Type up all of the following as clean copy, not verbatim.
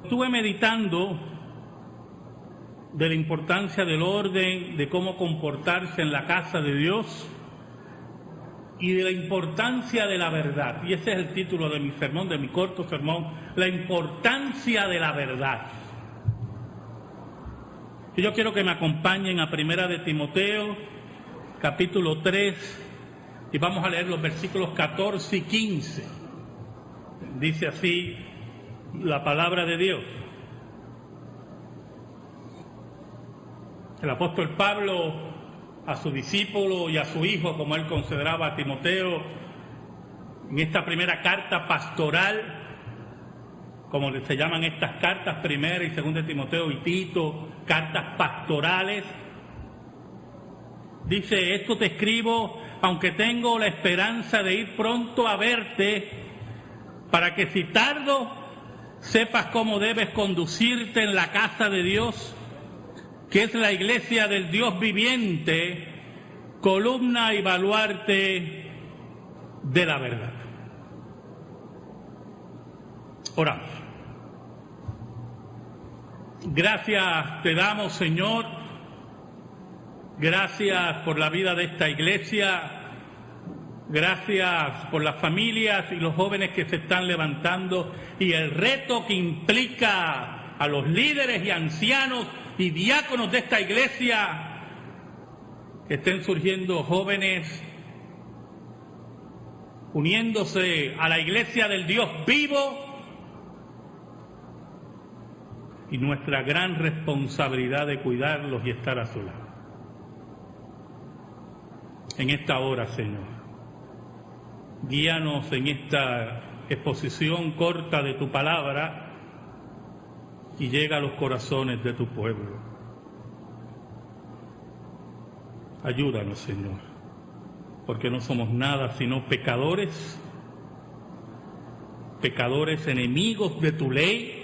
Estuve meditando de la importancia del orden, de cómo comportarse en la casa de Dios y de la importancia de la verdad. Y ese es el título de mi sermón, de mi corto sermón, la importancia de la verdad. Y yo quiero que me acompañen a Primera de Timoteo, capítulo 3, y vamos a leer los versículos 14 y 15. Dice así la palabra de Dios. El apóstol Pablo a su discípulo y a su hijo, como él consideraba a Timoteo, en esta primera carta pastoral, como se llaman estas cartas, primera y segunda de Timoteo y Tito, cartas pastorales, dice: esto te escribo, aunque tengo la esperanza de ir pronto a verte, para que si tardo, sepas cómo debes conducirte en la casa de Dios, que es la iglesia del Dios viviente, columna y baluarte de la verdad. Oramos. Gracias te damos, Señor. Gracias por la vida de esta iglesia. Gracias por las familias y los jóvenes que se están levantando y el reto que implica a los líderes y ancianos y diáconos de esta iglesia, que estén surgiendo jóvenes uniéndose a la iglesia del Dios vivo, y nuestra gran responsabilidad de cuidarlos y estar a su lado. En esta hora, Señor, guíanos en esta exposición corta de tu palabra y llega a los corazones de tu pueblo. Ayúdanos, Señor, porque no somos nada sino pecadores, enemigos de tu ley,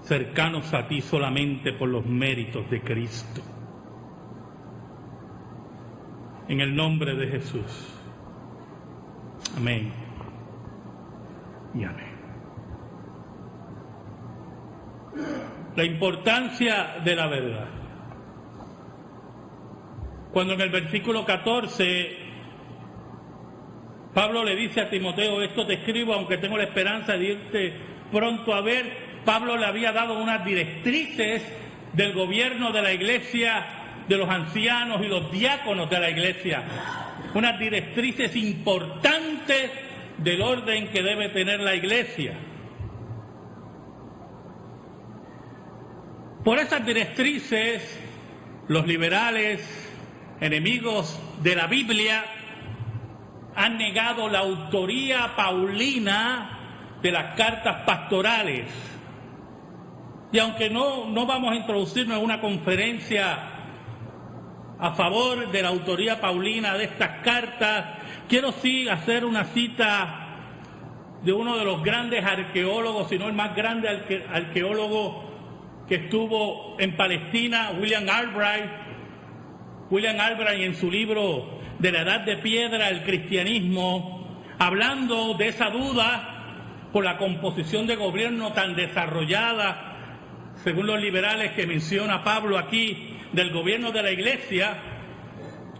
cercanos a ti solamente por los méritos de Cristo. En el nombre de Jesús. Amén y amén. La importancia de la verdad. Cuando en el versículo 14 Pablo le dice a Timoteo: esto te escribo aunque tengo la esperanza de irte pronto a ver, Pablo le había dado unas directrices del gobierno de la iglesia, de los ancianos y los diáconos de la iglesia, unas directrices importantes del orden que debe tener la iglesia. Por esas directrices, los liberales, enemigos de la Biblia, han negado la autoría paulina de las cartas pastorales. Y aunque no vamos a introducirnos en una conferencia a favor de la autoría paulina de estas cartas, quiero sí hacer una cita de uno de los grandes arqueólogos, si no el más grande arqueólogo que estuvo en Palestina, William Albright. William Albright, en su libro de la Edad de Piedra, el cristianismo, hablando de esa duda por la composición de gobierno tan desarrollada, según los liberales que menciona Pablo aquí, del gobierno de la iglesia,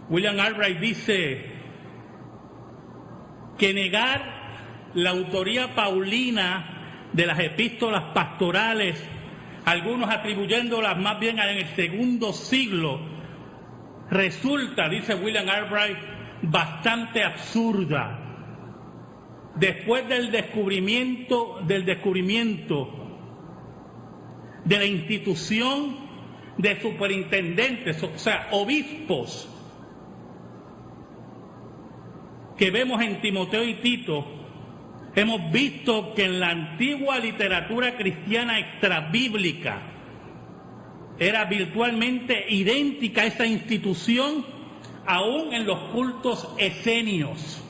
William Albright dice que negar la autoría paulina de las epístolas pastorales, algunos atribuyéndolas más bien en el segundo siglo, resulta, dice William Albright, bastante absurda. Después del descubrimiento de la institución de superintendentes, o sea, obispos, que vemos en Timoteo y Tito, hemos visto que en la antigua literatura cristiana extrabíblica era virtualmente idéntica a esa institución, aún en los cultos esenios.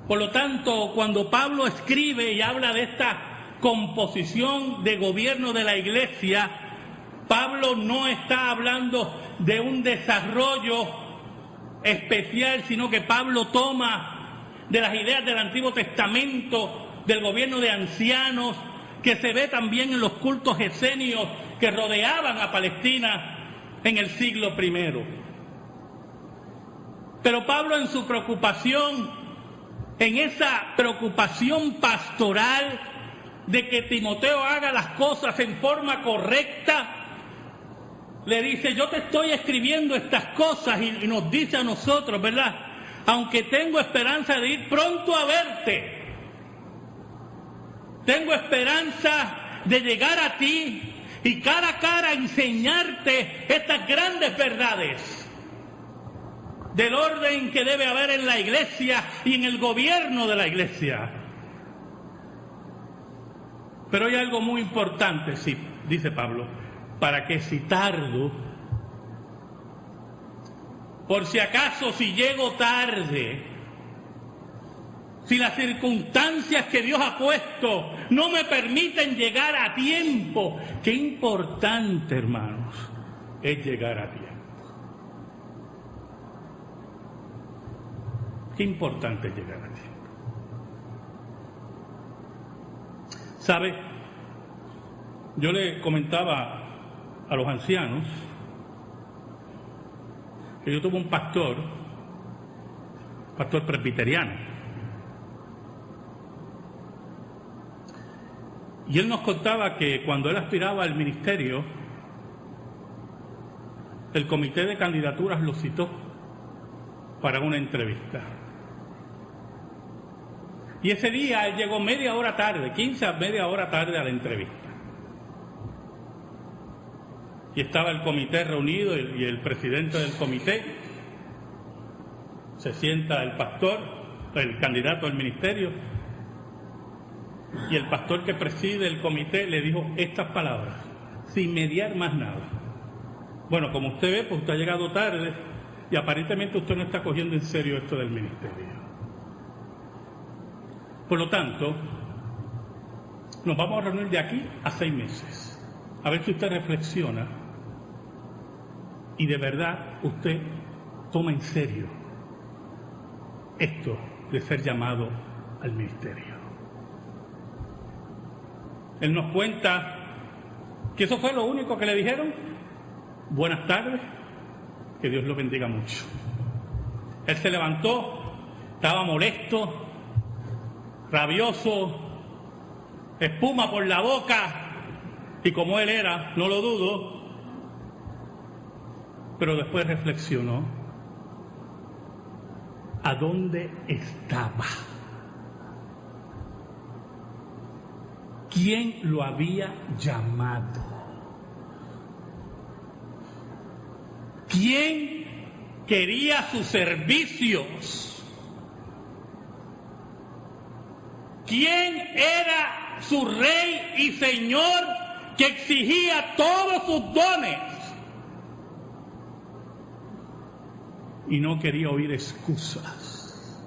Por lo tanto, cuando Pablo escribe y habla de esta composición de gobierno de la iglesia, Pablo no está hablando de un desarrollo especial, sino que Pablo toma de las ideas del Antiguo Testamento, del gobierno de ancianos, que se ve también en los cultos esenios que rodeaban a Palestina en el siglo I. Pero Pablo, en su preocupación, en esa preocupación pastoral de que Timoteo haga las cosas en forma correcta, le dice: yo te estoy escribiendo estas cosas, y nos dice a nosotros, ¿verdad? Aunque tengo esperanza de ir pronto a verte, tengo esperanza de llegar a ti y cara a cara enseñarte estas grandes verdades del orden que debe haber en la iglesia y en el gobierno de la iglesia. Pero hay algo muy importante, sí, dice Pablo: para que si tardo, por si acaso, si llego tarde, si las circunstancias que Dios ha puesto no me permiten llegar a tiempo. Qué importante, hermanos, es llegar a tiempo. Qué importante es llegar a tiempo. ¿Sabe? Yo le comentaba a los ancianos que yo tuve un pastor presbiteriano, y él nos contaba que cuando él aspiraba al ministerio, el comité de candidaturas lo citó para una entrevista. Y ese día él llegó media hora tarde, 15 a media hora tarde a la entrevista. Y estaba el comité reunido y el presidente del comité. Se sienta el pastor, el candidato al ministerio, y el pastor que preside el comité le dijo estas palabras, sin mediar más nada: bueno, como usted ve, pues usted ha llegado tarde y aparentemente usted no está cogiendo en serio esto del ministerio. Por lo tanto, nos vamos a reunir de aquí a 6 meses, a ver si usted reflexiona y de verdad usted toma en serio esto de ser llamado al ministerio. Él nos cuenta que eso fue lo único que le dijeron: buenas tardes, que Dios lo bendiga mucho. Él se levantó, estaba molesto, rabioso, espuma por la boca, y como él era, no lo dudo, pero después reflexionó a dónde estaba, quién lo había llamado, quién quería sus servicios, quién era su rey y señor que exigía todos sus dones, y no quería oír excusas.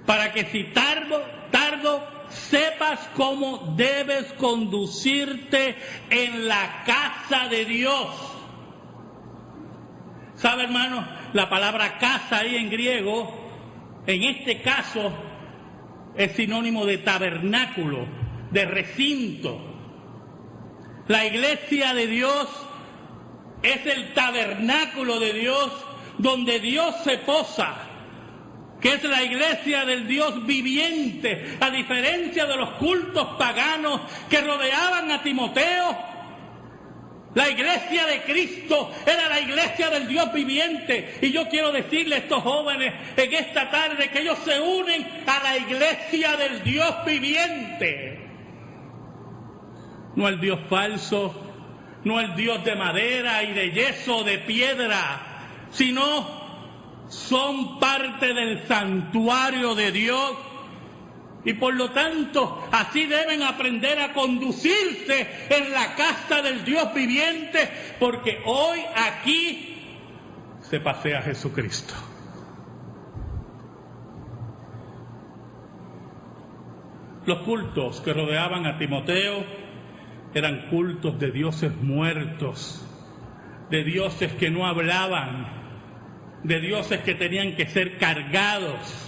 Para que si tardo, sepas cómo debes conducirte en la casa de Dios. ¿Sabe, hermano? La palabra casa ahí en griego, en este caso, es sinónimo de tabernáculo, de recinto. La iglesia de Dios es el tabernáculo de Dios donde Dios se posa, que es la iglesia del Dios viviente, a diferencia de los cultos paganos que rodeaban a Timoteo. La iglesia de Cristo era la iglesia del Dios viviente. Y yo quiero decirle a estos jóvenes en esta tarde que ellos se unen a la iglesia del Dios viviente. No el Dios falso, no el Dios de madera y de yeso, de piedra, sino son parte del santuario de Dios. Y por lo tanto, así deben aprender a conducirse en la casa del Dios viviente, porque hoy aquí se pasea Jesucristo. Los cultos que rodeaban a Timoteo eran cultos de dioses muertos, de dioses que no hablaban, de dioses que tenían que ser cargados.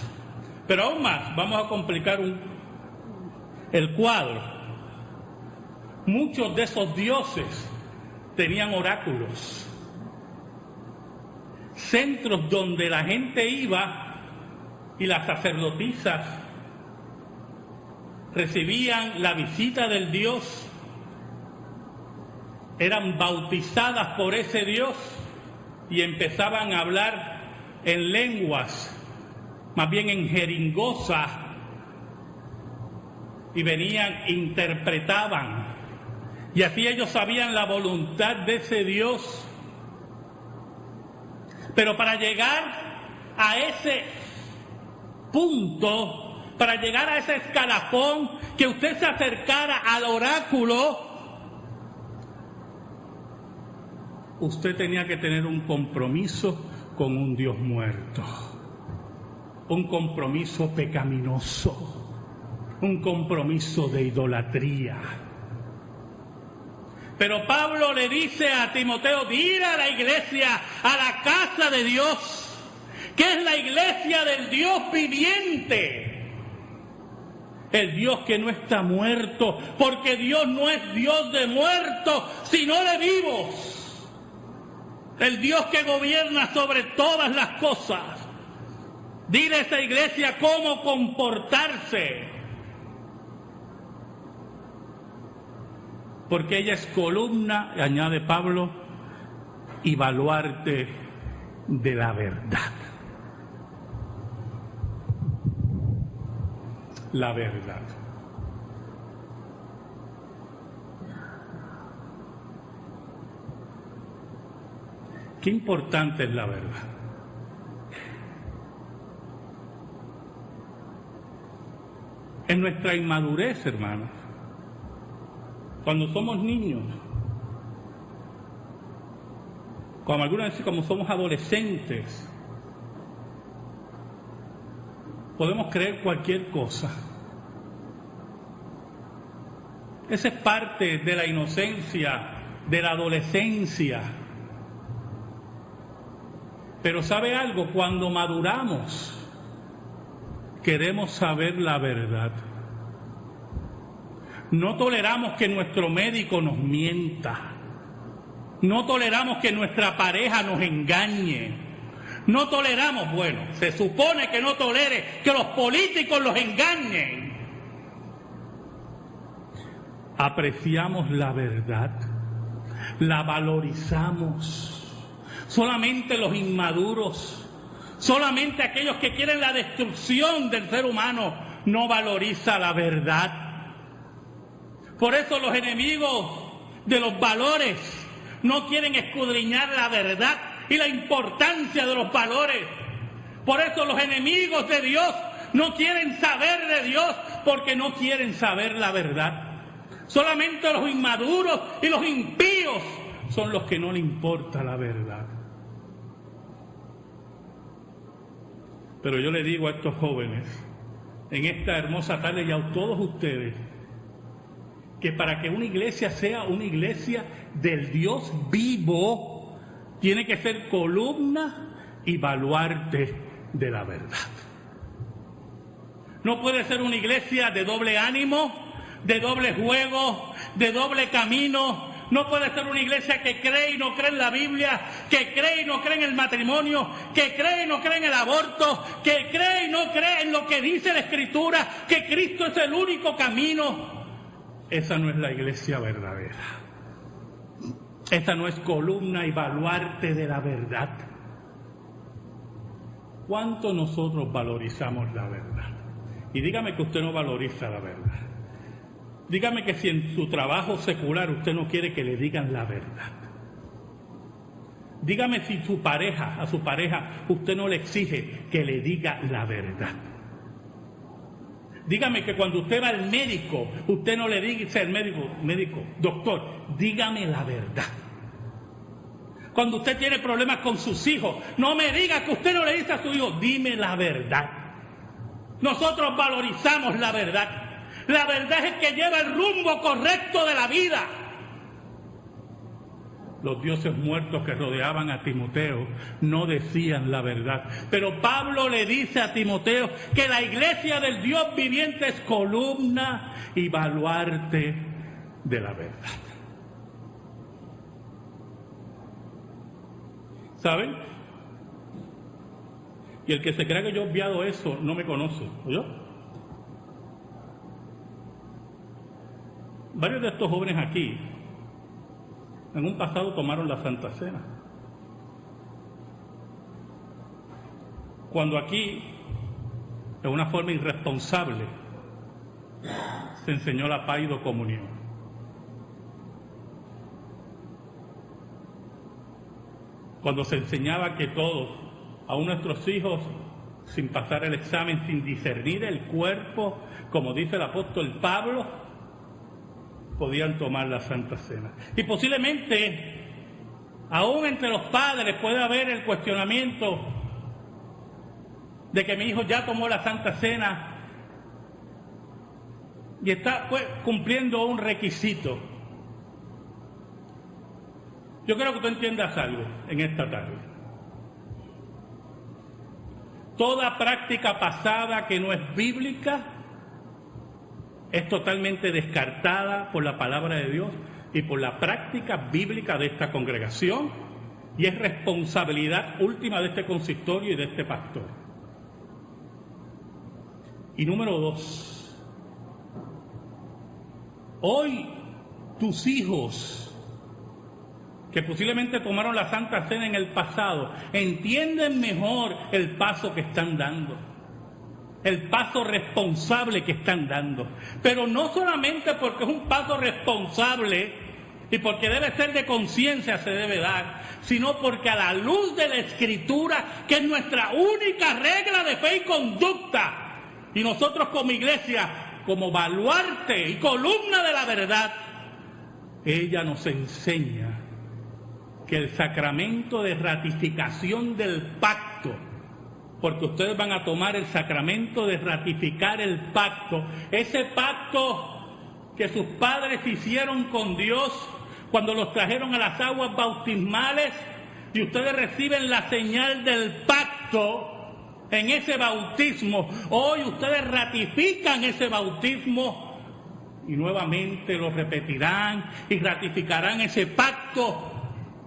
Pero aún más, vamos a complicar el cuadro. Muchos de esos dioses tenían oráculos, centros donde la gente iba y las sacerdotisas recibían la visita del Dios, eran bautizadas por ese Dios y empezaban a hablar en lenguas, más bien en jeringosa, y venían, interpretaban, y así ellos sabían la voluntad de ese Dios. Pero para llegar a ese punto, para llegar a ese escalafón, que usted se acercara al oráculo, usted tenía que tener un compromiso con un Dios muerto, un compromiso pecaminoso, un compromiso de idolatría. Pero Pablo le dice a Timoteo: dile a la iglesia, a la casa de Dios, que es la iglesia del Dios viviente, el Dios que no está muerto, porque Dios no es Dios de muertos, sino de vivos, el Dios que gobierna sobre todas las cosas. Dile a esa iglesia cómo comportarse, porque ella es columna, añade Pablo, y baluarte de la verdad. La verdad. Qué importante es la verdad. En nuestra inmadurez, hermanos, cuando somos niños, como algunas veces como somos adolescentes, podemos creer cualquier cosa. Esa es parte de la inocencia, de la adolescencia. Pero ¿sabe algo? Cuando maduramos, queremos saber la verdad. No toleramos que nuestro médico nos mienta. No toleramos que nuestra pareja nos engañe. No toleramos, bueno, se supone que no tolere que los políticos los engañen. Apreciamos la verdad, la valorizamos. Solamente los inmaduros, solamente aquellos que quieren la destrucción del ser humano, no valoriza la verdad. Por eso los enemigos de los valores no quieren escudriñar la verdad y la importancia de los valores. Por eso los enemigos de Dios no quieren saber de Dios, porque no quieren saber la verdad. Solamente los inmaduros y los impíos son los que no le importa la verdad. Pero yo le digo a estos jóvenes, en esta hermosa tarde, y a todos ustedes, que para que una iglesia sea una iglesia del Dios vivo, tiene que ser columna y baluarte de la verdad. No puede ser una iglesia de doble ánimo, de doble juego, de doble camino. No puede ser una iglesia que cree y no cree en la Biblia, que cree y no cree en el matrimonio, que cree y no cree en el aborto, que cree y no cree en lo que dice la Escritura, que Cristo es el único camino. Esa no es la iglesia verdadera. Esa no es columna y baluarte de la verdad. ¿Cuánto nosotros valorizamos la verdad? Y dígame que usted no valoriza la verdad. Dígame que si en su trabajo secular usted no quiere que le digan la verdad. Dígame si a su pareja, usted no le exige que le diga la verdad. Dígame que cuando usted va al médico, usted no le dice al médico, doctor, dígame la verdad. Cuando usted tiene problemas con sus hijos, no me diga que usted no le dice a su hijo, dime la verdad. Nosotros valorizamos la verdad. La verdad es que lleva el rumbo correcto de la vida. Los dioses muertos que rodeaban a Timoteo no decían la verdad. Pero Pablo le dice a Timoteo que la iglesia del Dios viviente es columna y baluarte de la verdad. ¿Saben? Y el que se crea que yo he obviado eso no me conoce, ¿oyó? Varios de estos jóvenes aquí en un pasado tomaron la Santa Cena. Cuando aquí, de una forma irresponsable, se enseñó la paido comunión. Cuando se enseñaba que todos, aun nuestros hijos, sin pasar el examen, sin discernir el cuerpo, como dice el apóstol Pablo, podían tomar la Santa Cena. Y posiblemente, aún entre los padres, puede haber el cuestionamiento de que mi hijo ya tomó la Santa Cena y está cumpliendo un requisito. Yo creo que tú entiendas algo en esta tarde. Toda práctica pasada que no es bíblica es totalmente descartada por la palabra de Dios y por la práctica bíblica de esta congregación, y es responsabilidad última de este consistorio y de este pastor. Y número 2, hoy tus hijos, que posiblemente tomaron la Santa Cena en el pasado, entienden mejor el paso que están dando, el paso responsable que están dando. Pero no solamente porque es un paso responsable y porque debe ser de conciencia se debe dar, sino porque a la luz de la Escritura, que es nuestra única regla de fe y conducta, y nosotros como iglesia, como baluarte y columna de la verdad, ella nos enseña que el sacramento de ratificación del pacto, porque ustedes van a tomar el sacramento de ratificar el pacto, ese pacto que sus padres hicieron con Dios cuando los trajeron a las aguas bautismales, y ustedes reciben la señal del pacto en ese bautismo. Hoy ustedes ratifican ese bautismo y nuevamente lo repetirán y ratificarán ese pacto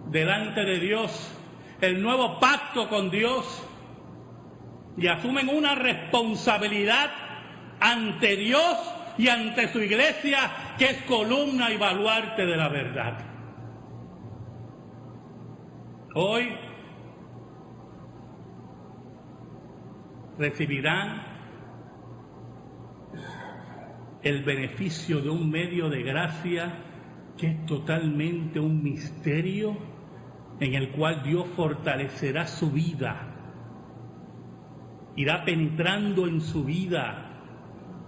delante de Dios, el nuevo pacto con Dios, y asumen una responsabilidad ante Dios y ante su iglesia, que es columna y baluarte de la verdad. Hoy recibirán el beneficio de un medio de gracia que es totalmente un misterio, en el cual Dios fortalecerá su vida, irá penetrando en su vida,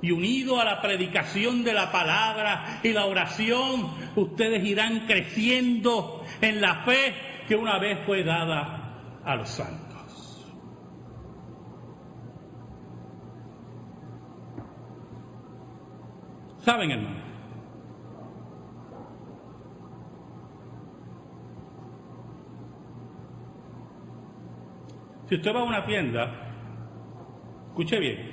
y unido a la predicación de la palabra y la oración, ustedes irán creciendo en la fe que una vez fue dada a los santos. ¿Saben, hermano? Si usted va a una tienda, escuche bien,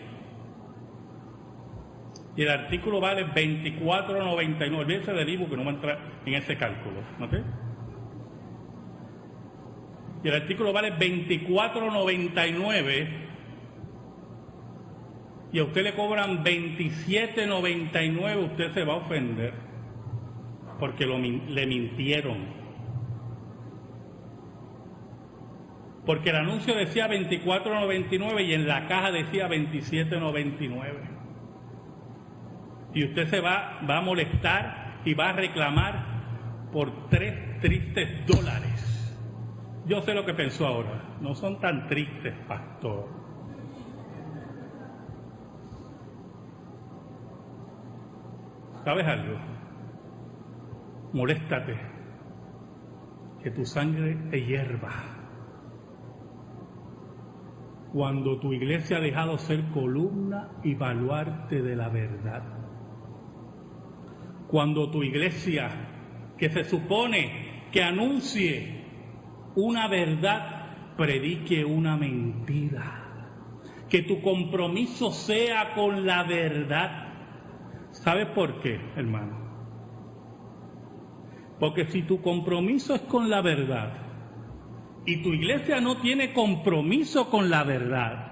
y el artículo vale $24.99, olvídese del IVU que no va a entrar en ese cálculo, ¿ok? Y el artículo vale $24.99 y a usted le cobran $27.99, usted se va a ofender porque le mintieron. Porque el anuncio decía $24.99 y en la caja decía $27.99. Y usted se va a molestar y va a reclamar por $3 tristes. Yo sé lo que pensó ahora. No son tan tristes, pastor. ¿Sabes algo? Moléstate. Que tu sangre te hierva. Cuando tu iglesia ha dejado ser columna y baluarte de la verdad. Cuando tu iglesia, que se supone que anuncie una verdad, predique una mentira. Que tu compromiso sea con la verdad. ¿Sabes por qué, hermano? Porque si tu compromiso es con la verdad y tu iglesia no tiene compromiso con la verdad,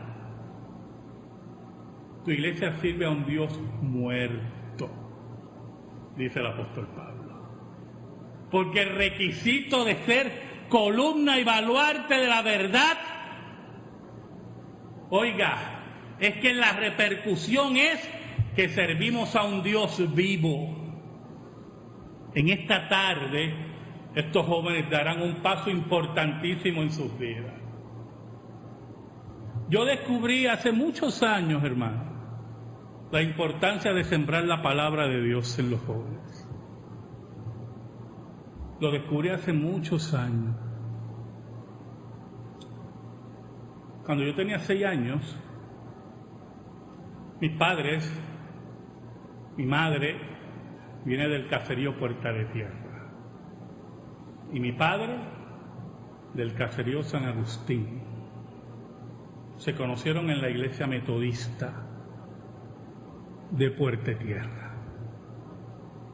tu iglesia sirve a un Dios muerto, dice el apóstol Pablo. Porque el requisito de ser columna y baluarte de la verdad, oiga, es que la repercusión es que servimos a un Dios vivo. En esta tarde, estos jóvenes darán un paso importantísimo en sus vidas. Yo descubrí hace muchos años, hermano, la importancia de sembrar la palabra de Dios en los jóvenes. Lo descubrí hace muchos años. Cuando yo tenía 6 años, mis padres, mi madre, viene del caserío Puerta de Tierra, y mi padre del caserío San Agustín. Se conocieron en la iglesia metodista de Puerta de Tierra.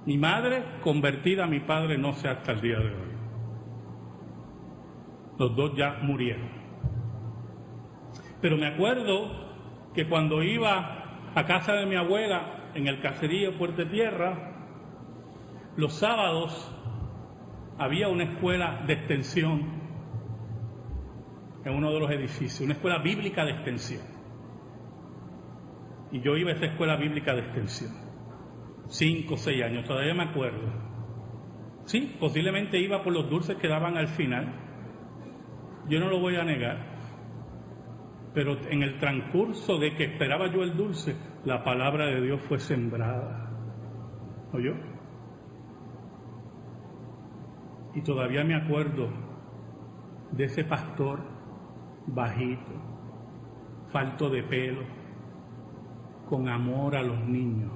Mi madre convertida, mi padre no sé hasta el día de hoy. Los dos ya murieron. Pero me acuerdo que cuando iba a casa de mi abuela en el caserío Puerta de Tierra, los sábados había una escuela de extensión en uno de los edificios, una escuela bíblica de extensión. Y yo iba a esa escuela bíblica de extensión, 5 o 6 años, todavía me acuerdo. Sí, posiblemente iba por los dulces que daban al final, yo no lo voy a negar, pero en el transcurso de que esperaba yo el dulce, la palabra de Dios fue sembrada. ¿Oyó? Y todavía me acuerdo de ese pastor bajito, falto de pelo, con amor a los niños.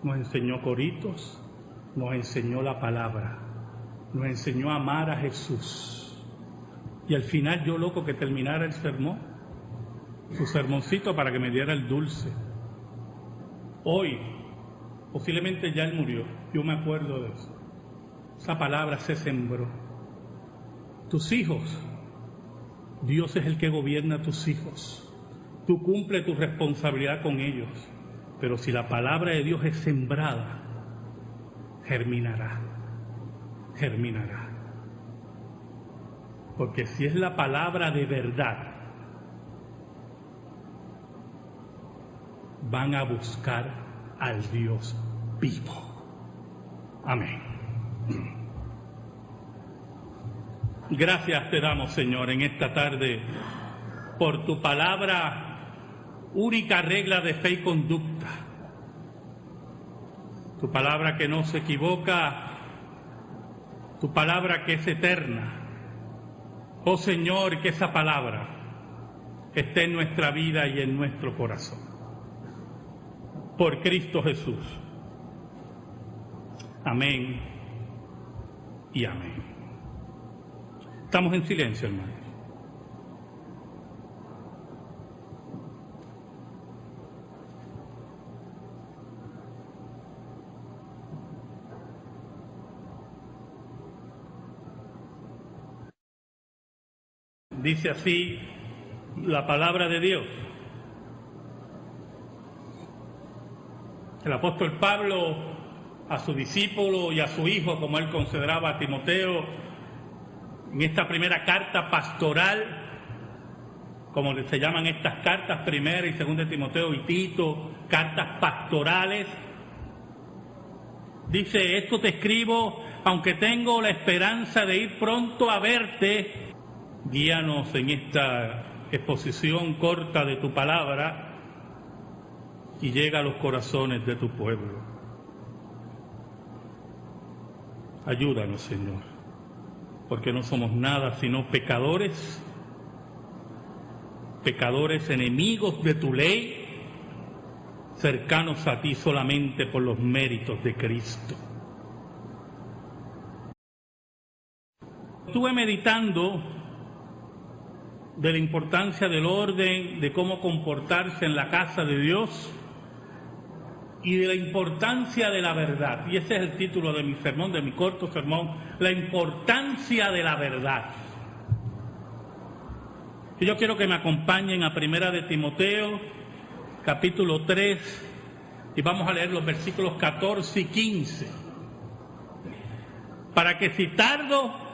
Nos enseñó coritos, nos enseñó la palabra, nos enseñó a amar a Jesús. Y al final yo loco que terminara el sermón, su sermoncito para que me diera el dulce. Hoy, posiblemente ya él murió, yo me acuerdo de eso. Esa palabra se sembró. Tus hijos, Dios es el que gobierna a tus hijos. Tú cumple tu responsabilidad con ellos. Pero si la palabra de Dios es sembrada, germinará. Germinará. Porque si es la palabra de verdad, van a buscar al Dios vivo. Amén. Gracias te damos, Señor, en esta tarde por tu palabra, única regla de fe y conducta. Tu palabra que no se equivoca, tu palabra que es eterna. Oh Señor, que esa palabra esté en nuestra vida y en nuestro corazón. Por Cristo Jesús. Amén y amén. Estamos en silencio, hermanos. Dice así la palabra de Dios. El apóstol Pablo a su discípulo y a su hijo, como él consideraba a Timoteo, en esta primera carta pastoral, como se llaman estas cartas, primera y segunda de Timoteo y Tito, cartas pastorales, dice: esto te escribo, aunque tengo la esperanza de ir pronto a verte. Guíanos en esta exposición corta de tu palabra y llega a los corazones de tu pueblo. Ayúdanos, Señor, porque no somos nada sino pecadores, pecadores enemigos de tu ley, cercanos a ti solamente por los méritos de Cristo. Estuve meditando de la importancia del orden, de cómo comportarse en la casa de Dios y de la importancia de la verdad. Y ese es el título de mi sermón, de mi corto sermón, la importancia de la verdad. Y yo quiero que me acompañen a Primera de Timoteo, capítulo 3, y vamos a leer los versículos 14 y 15. Para que si tardo,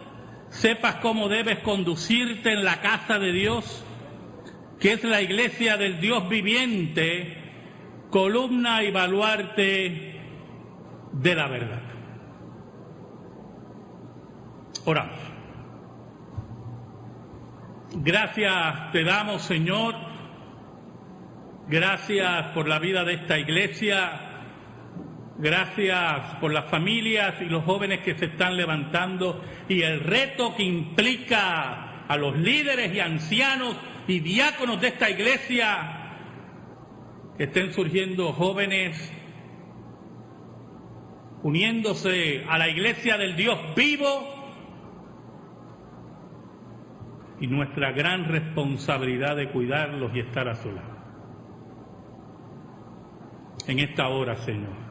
sepas cómo debes conducirte en la casa de Dios, que es la iglesia del Dios viviente, columna y baluarte de la verdad. Oramos. Gracias te damos, Señor. Gracias por la vida de esta iglesia. Gracias por las familias y los jóvenes que se están levantando y el reto que implica a los líderes y ancianos y diáconos de esta iglesia, que estén surgiendo jóvenes uniéndose a la iglesia del Dios vivo, y nuestra gran responsabilidad de cuidarlos y estar a su lado. En esta hora, Señor,